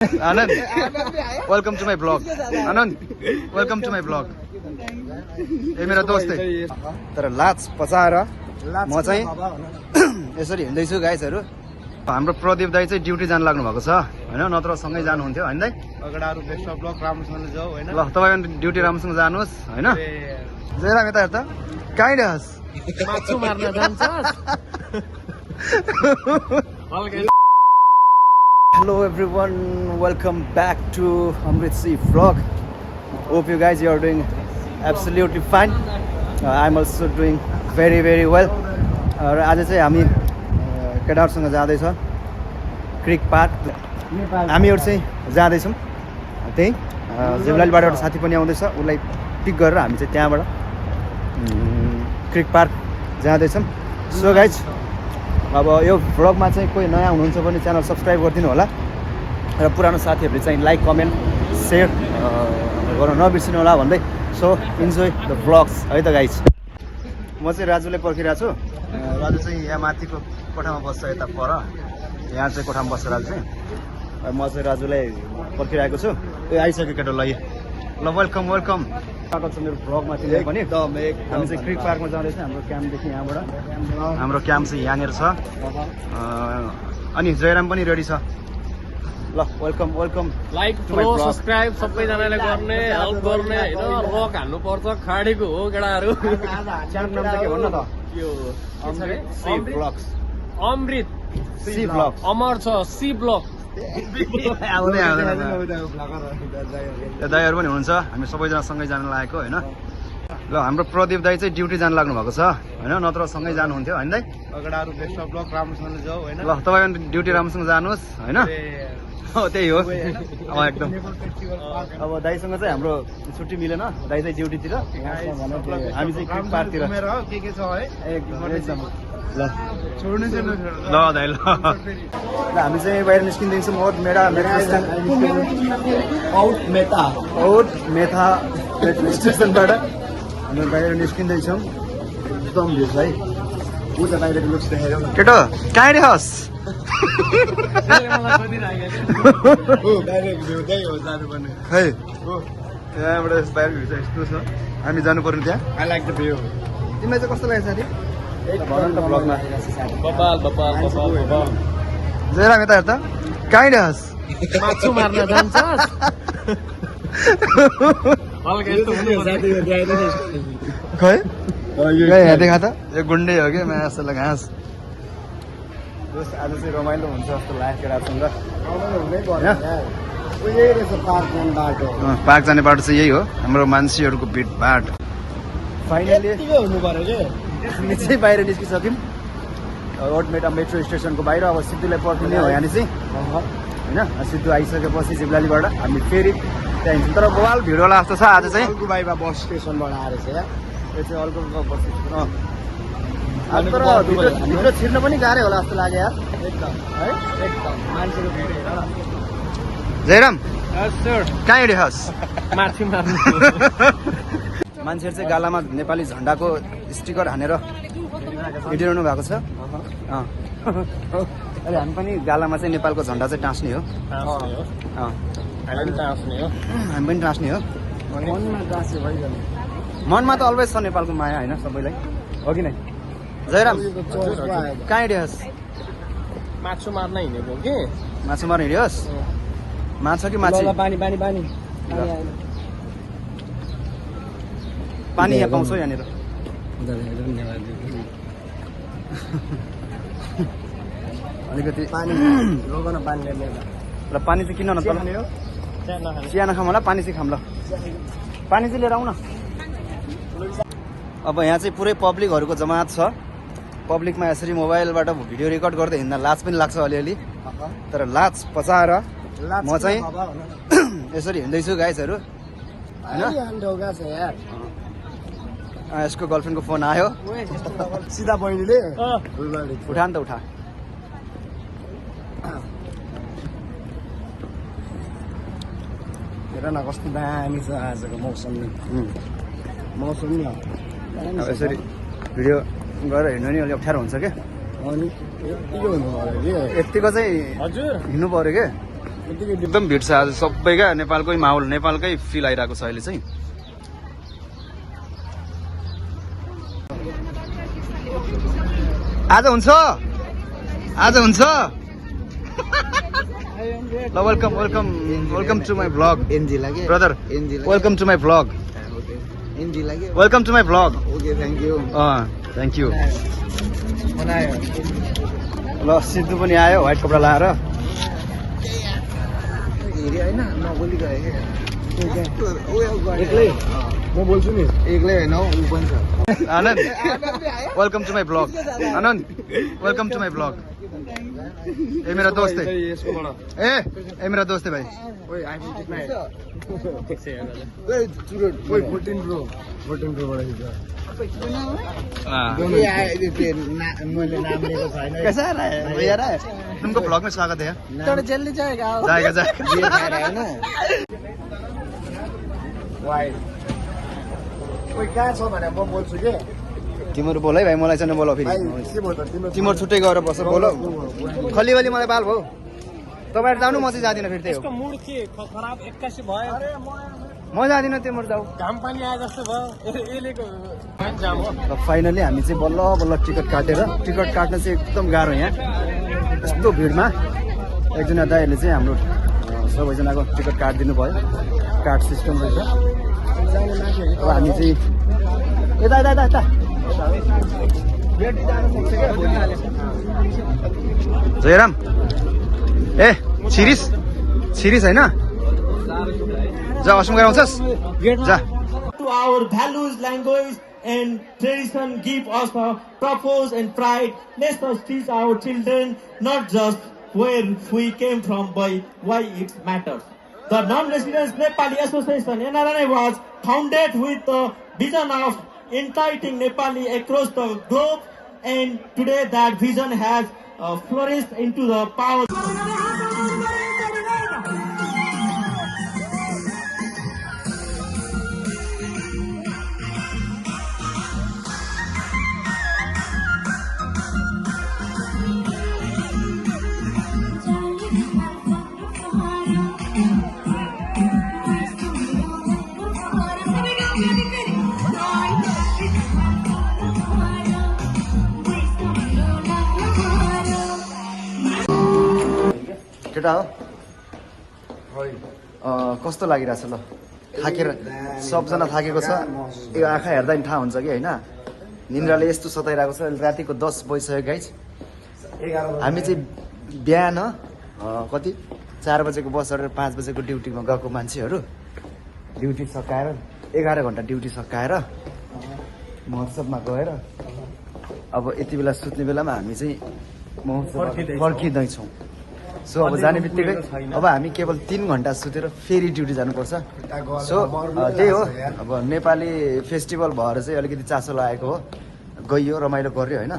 Anand, welcome to my vlog. Anand, welcome to my vlog. ए मेरो दोस्त तर लाज पचाएर म चाहिँ यसरी हिँड्दैछु गाइसहरु। हाम्रो प्रदीप दाइ चाहिँ ड्युटी जान लाग्नु भएको छ हैन, नत्र सँगै जानुहुन्थ्यो हैन दाइ? अगाडि बेस्ट अफ लक, राम्रोसँगले जाऊ हैन। ल तपाईँ ड्युटी राम्रोसँग जानुहोस् हैन। जयराम यता हेर त, कहाँ हिँड्छस्? माछु मार्न जान्छस्? Hello everyone, welcome back to Amrit C vlog. Hope you guys are doing absolutely fine. I'm also doing very well. र आज चाहिँ हामी केटाहरुसँग जाँदैछ क्रिक पार्क। हामीहरु चाहिँ जाँदैछौँ त्यही जिब्लालीबाट एउटा साथी पनि आउँदैछ, उलाई पिक गरेर हामी चाहिँ त्यहाँबाट क्रिक पार्क जाँदैछौँ। सो गाइज अब यो भ्लगमा चाहिँ कोही नयाँ हुनुहुन्छ भने च्यानल सब्सक्राइब गरिदिनु होला र पुरानो साथीहरूले चाहिँ लाइक कमेन्ट सेयर गर्न नबिर्सिनु होला भन्दै। सो इन्जोय द भ्लग्स है त गाइज। म चाहिँ राजुले पर्खिरहेको छु। राजु चाहिँ यहाँ माथिको कोठामा बस्छ, यता पर यहाँ चाहिँ कोठामा बस्छ राजु चाहिँ। म चाहिँ राजुलाई पर्खिरहेको छु। ए आइसक्यो केटो ल ल वेलकम वेलकम स्वागत छ मेरो भ्लगमा तिमीलाई पनि। हामी चाहिँ क्रिक पार्कमा जाँदैछ, हाम्रो क्याम्पदेखि यहाँबाट। हाम्रो क्याम्प चाहिँ यहाँनिर छ। अनि जयराम पनि रेडी छ। ल welcome welcome. Like follow subscribe सबैजनाले गर्ने, हेल्प गर्ने हैन। रक हाल्नु पर्छ, खाडीको हो केटाहरु। च्यानल नाम चाहिँ के भन्नु त? यो अमृत सी ब्लग्स। अमृत सी ब्लग्स। अमर छ सी ब्लग। आउँदै दाइहरु पनि हुनुहुन्छ, हामी सबैजना सँगै जान लागेको हैन। ल हाम्रो प्रदीप दाइ चाहिँ ड्युटी जान लाग्नु भएको छ हैन, नत्र सँगै जानुहुन्थ्यो हैन दाइ? अगाडि बेस्ट अफ लक, राम्रोसँगले जाऊ हैन। ल तपाईँ ड्युटी राम्रोसँग जानुहोस् हैन। त्यही हो एकदम। अब दाइसँग चाहिँ हाम्रो छुट्टी मिलेन, दाइ चाहिँ ड्युटीतिर, हामी चाहिँ क्रिक पार्कतिर। के छ है एकदम ल छोड्नु छैन ल दाइ ल। हामी चाहिँ बाहिर निस्किँदैछौँ। आउट मेथा स्टेसनबाट हामी बाहिर निस्किँदैछौँ। एकदम भिड भाइ। उता बाहिरको लुक्स देखेर केटो कहाँ हिँड्छस्? खै त्यहाँबाट बाहिर भिड चाहिँ यस्तो छ, हामी जानु पर्ने त्यहाँ। I like the view. तिमीलाई चाहिँ कस्तो लाग्यो साथी? भ्लगमा जयराम यता हेर त, कहाँ हिँड्छस्? माछु मार्न जान्छस्? खै यहाँ देखा त, यो गुन्डे हो कि मैं जस्तो घाँस। आज चाहिँ रमाइलो हुन्छ जस्तो लाग्यो केटासँग। पार्क जाने बाटो चाहिँ यही हो, हाम्रो मान्छेहरूको भिडभाड। फाइनली हामी चाहिँ बाहिर निस्किसक्यौँ ओटमेटा मेट्रो स्टेसनको बाहिर। अब सिद्धुलाई पर्खिने हो यहाँ चाहिँ होइन। सिद्धु आइसकेपछि जिब्लालीबाट हामी फेरि त्यहाँ हिँड्छौँ। तर बवाल भिड होला जस्तो छ आज चाहिँ। अलगुबाईमा बस स्टेसनबाट आएर चाहिँ यो चाहिँ अलगुबाईमा बस स्टेसन। तर भित्र छिर्न पनि गाह्रै होला जस्तो लाग्यो यार एकदम है। एकदम मान्छेको भिड हेर। जयराम सर कहाँ हिँड्छस्? माथि मार्नु। मान्छेहरू चाहिँ गालामा नेपाली झन्डाको स्टिकर हानेर हिँडिरहनु भएको छ। अहिले हामी पनि गालामा चाहिँ नेपालको झन्डा चाहिँ टाँस्ने हो। हामी पनि टाँस्ने हो। मनमा त अलवेज छ नेपालको माया होइन सबैलाई, हो कि नै? जयराम कहाँ हिँड्छस्? माछु मार्न हिँडेको कि। माछा मार्न हिँड्योस्? माछा कि माछी? पानी यहाँ पाउँछौ यहाँनिर? अलिकति ल पानी चाहिँ किन न तल? चिया नखाऊँ होला, पानी चाहिँ खाऊँ ल। पानी चाहिँ लिएर आउन। अब यहाँ चाहिँ पुरै पब्लिकहरूको जमात छ। पब्लिकमा यसरी मोबाइलबाट भिडियो रेकर्ड गर्दै हिँड्दा लाज पनि लाग्छ अलिअलि, तर लाज पचाएर म चाहिँ यसरी हिँड्दैछु गाइजहरू होइन। यसको गर्लफ्रेन्डको फोन आयो सिधा बहिनीले उठा नि त उठा। हेर न कस्तो दामी छ आजको मौसम नि। मौसम नि यसरी भिडियो गरेर हिँड्नु नि अलिक अप्ठ्यारो हुन्छ क्या। अनि यतिको हुनु पर्यो कि। यतिको चाहिँ हजुर हिँड्नु पर्यो क्या। एकदम भिड छ आज सबैका नेपालकै माहौल नेपालकै फिल आइरहेको छ अहिले चाहिँ आज हुन्छ ल वेलकम टु माई भ्लग एनजी लाग्यो ब्रदर एनजी वेलकम टु माई भ्लग एनजी लाग्यो welcome to my vlog okay thank you thank you बनायो ल सिद्धु पनि आयो व्हाइट कपडा लाएर हेऱ्यो होइन नबोली गयो एक्लै म बोल्छु नि एक्लै होइन ऊ पनि छ Anand welcome to my vlog Anand welcome to my vlog ए मेरा दोस्त है ए मेरा दोस्त है भाई मैले नाम लिएको छैन कैसा रहा है भैया रहा है तुमको ब्लॉग में स्वागत है तर जल्दी जाएगा जाएगा कोही कहाँ छ भने म बोल्छु के तिमीहरू बोल है भाइ मलाई चाहिँ नबोल फेरि तिमीहरू छुट्टै गएर बस बोल खलिवाली मलाई बाल भयो तपाईँहरू जानु म चाहिँ जाँदिनँ फेरि त्यही हो मुड के खराब 81 भयो म जाँदिनँ तिमीहरू जाऊ घाम पानी आए जस्तो भयो एलेको जाम हो र फाइनली हामी चाहिँ बल्ल बल्ल टिकट काटेर टिकट काट्न चाहिँ एकदम गाह्रो यहाँ यस्तो भिडमा एकजना दाइहरूले चाहिँ हाम्रो सबैजनाको टिकट काटिदिनु भयो कार्ड सिस्टम रहेछ अब हामी चाहिँ यता यता यता यता जयराम ए छिरिस होइन जा असम गराउँछस् जा To our values, language, and tradition give us a purpose and pride. Let us teach our children not just where we came from, but why it matters. The Non-Resident Nepali Association (NRNA) was founded with the vision of uniting Nepali across the globe, and today that vision has flourished into the power. केटा हो कस्तो लागिरहेछ ल थाकेर सबजना थाकेको छ यो आँखा हेर्दा नि थाहा हुन्छ कि होइन निन्द्राले यस्तो सताइरहेको छ रातिको 10 बजिसक्यो गाइज हामी चाहिँ बिहान कति 4 बजेको बस चढेर 5 बजेको ड्युटीमा गएको मान्छेहरू ड्युटी सकाएर 11 घन्टा ड्युटी सकाएर महोत्सवमा गएर अब यति बेला सुत्ने बेलामा हामी चाहिँ फर्किँदैछौँ सो अब जाने बित्तिकै अब हामी केवल 3 घन्टा सुतेर फेरि ड्युटी जानुपर्छ सो त्यही हो अब नेपाली फेस्टिभल भएर चाहिँ अलिकति चासो लागेको हो गइयो रमाइलो गर्यो होइन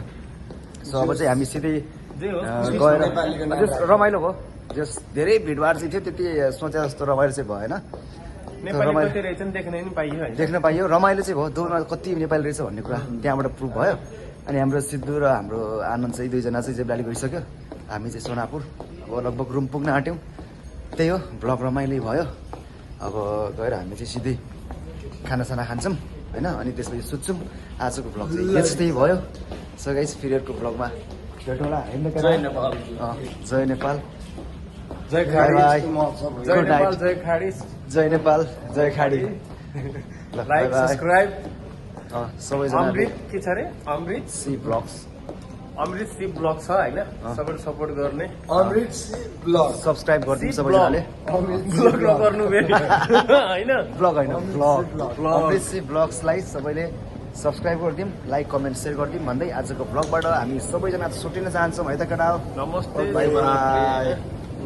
सो अब चाहिँ हामी सिधै गएर रमाइलो भयो जस धेरै भिडभाड चाहिँ थियो त्यति सोचे जस्तो रमाइलो चाहिँ भएन देख्न पाइयो रमाइलो चाहिँ भयो दोमा कति नेपाली रहेछ भन्ने कुरा त्यहाँबाट प्रुभ भयो अनि हाम्रो सिद्धु र हाम्रो आनन्द चाहिँ दुईजना चाहिँ जेब्लाली गइसक्यो हामी चाहिँ सोनापुर अब लगभग रुम पुग्न आँट्यौँ त्यही हो भ्लग रमाइलो भयो अब गएर हामी चाहिँ सिधै खानासाना खान्छौँ होइन अनि त्यसपछि सुत्छौँ आजको भ्लग चाहिँ यस्तै भयो सो गाइस फेरिको भ्लगमा भेटौँला जय नेपाल जय जय नेपाल जय खाडी लाइक सब्सक्राइब सबैजना अमृत के छ रे अमृत सी ब्लग्स अमृत सी ब्लग छ होइन सबैले सपोर्ट गर्ने अमृत ब्लग सब्सक्राइब गरिदिनु सबैजनाले ब्लग नगर्नु होइन ब्लग होइन ब्लग अमृत सी ब्लग्सलाई सबैले सब्सक्राइब गरिदिउँ लाइक कमेन्ट सेयर गरिदिउँ भन्दै आजको ब्लगबाट हामी सबैजना छुट्टिन चाहन्छौँ है त केटा हो नमस्ते बाई बाई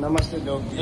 नमस्ते डोगी